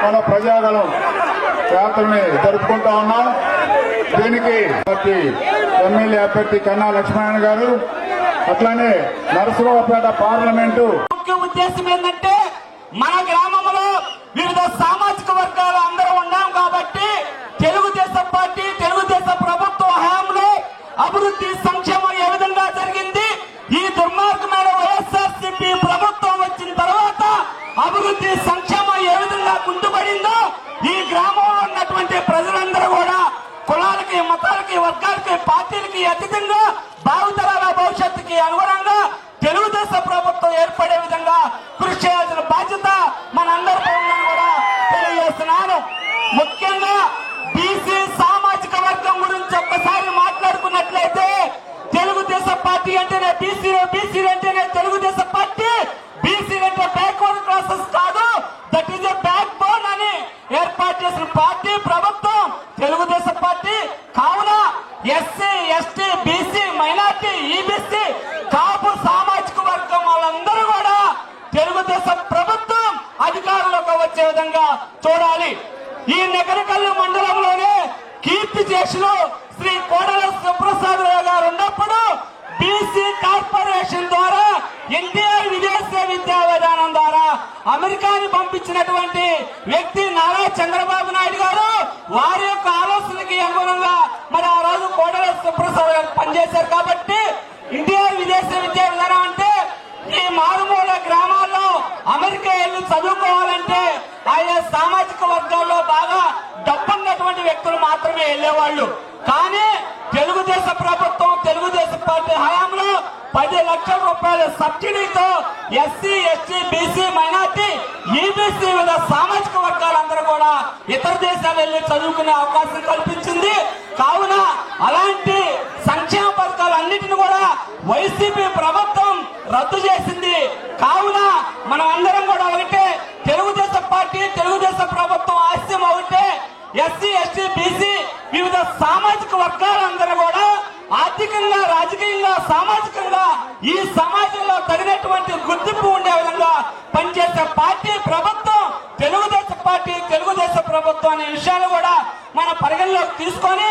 మన ప్రజాగలం యాత్రని జరుపుకుంటా ఉన్నాం. దీనికి ఎమ్మెల్యే అభ్యర్థి కన్నా లక్ష్మణ్ గారు, అట్లానే నరసరావుపేట పార్లమెంటు ముఖ్య ఉద్దేశం ఏంటంటే మన గ్రామంలో వివిధ సామాజిక వర్గాలు అందరూ ఉన్నాం కాబట్టి తెలుగుదేశం పార్టీ తెలుగుదేశం ప్రభుత్వ హయాంలో అభివృద్ధి సంక్షేమం ఏ విధంగా జరిగింది, ఈ దుర్మార్గమైన వైఎస్ఆర్సీపీ ప్రభుత్వం వచ్చిన తర్వాత అభివృద్ధి సంక్షేమం ఏ విధంగా కుంటుపడిందో ఈ గ్రామంలో ఉన్నటువంటి ప్రజలందరూ కూడా కులాలకి మతాలకి వర్గాలకి పార్టీలకి అతీతంగా భావితరాల భవిష్యత్తుకి అనుగుణంగా తెలుగుదేశం ప్రభుత్వం ఏర్పడే విధంగా కృషి చేయాల్సిన బాధ్యత మనందరిపై ఉందని కూడా తెలియజేస్తున్నాను. ముఖ్యంగా బీసీ సామాజిక వర్గం గురించి ఒక్కసారి మాట్లాడుకున్నట్లయితే తెలుగుదేశం పార్టీ అంటేనే బీసీలు అంటేనే తెలుగుదేశం పార్టీ, బీసీలు అంటే బ్యాక్వర్డ్ క్లాసెస్ కాదు, that is a backbone అని ఏర్పాటు చేసిన పార్టీ ప్రభుత్వం తెలుగుదేశం పార్టీ. కావున SC ST BC minority EBC Kapu సామాజిక వర్గం వాళ్ళందరూ కూడా తెలుగుదేశం ప్రభుత్వం అధికారంలోకి వచ్చే విధంగా చూడాలి. ఈ నగరకల్లు మండలంలోనే కీర్తి చేసులు శ్రీ కోడల సుప్రసాద్ గారు ఉన్నప్పుడు బీసీ కార్పొరేషన్ ద్వారా ఎన్టీఆర్ విదేశీ విద్యా విధానం ద్వారా అమెరికాని పంపించినటువంటి వ్యక్తి నారా చంద్రబాబు నాయుడు గారు వారి యొక్క ఆలోచనకి అనుగుణంగా మరి ఆ రోజు కోడల సుప్రసాద్ గారు పనిచేశారు. కాబట్టి ఎన్టీఆర్ విదేశీ విద్యా విధానం అంటే ఈ మారుమూల గ్రామాల్లో అమెరికా వెళ్ళి చదువుకోవాలంటే ఆయా సామాజిక వర్గాల్లో బాగా డబ్బున్నటువంటి వ్యక్తులు మాత్రమే వెళ్లేవాళ్లు. కానీ తెలుగుదేశం ప్రభుత్వం తెలుగుదేశం పార్టీ హయాంలో 10 లక్షల రూపాయల సబ్సిడీతో SC ST BC minority EBC వివిధ సామాజిక వర్గాలందరూ కూడా ఇతర దేశాలు వెళ్లి చదువుకునే అవకాశం కల్పించింది. కావున అలాంటి సంక్షేమ పథకాలన్నింటినీ కూడా వైసీపీ ప్రభుత్వం రద్దు చేసింది. కావున మనం అందరం కూడా ఒకటే, తెలుగుదేశం పార్టీ తెలుగుదేశం ప్రభుత్వం ఆశయం ఒకటే, ఎస్సీ ఎస్టీ బీసీ వివిధ సామాజిక వర్గాలందరూ కూడా ఆర్థికంగా రాజకీయంగా సామాజికంగా ఈ సమాజంలో తగినటువంటి గుర్తింపు ఉండే విధంగా పనిచేసే పార్టీ ప్రభుత్వం తెలుగుదేశం పార్టీ తెలుగుదేశం ప్రభుత్వం అనే విషయాలు కూడా మన పరిగణలోకి తీసుకొని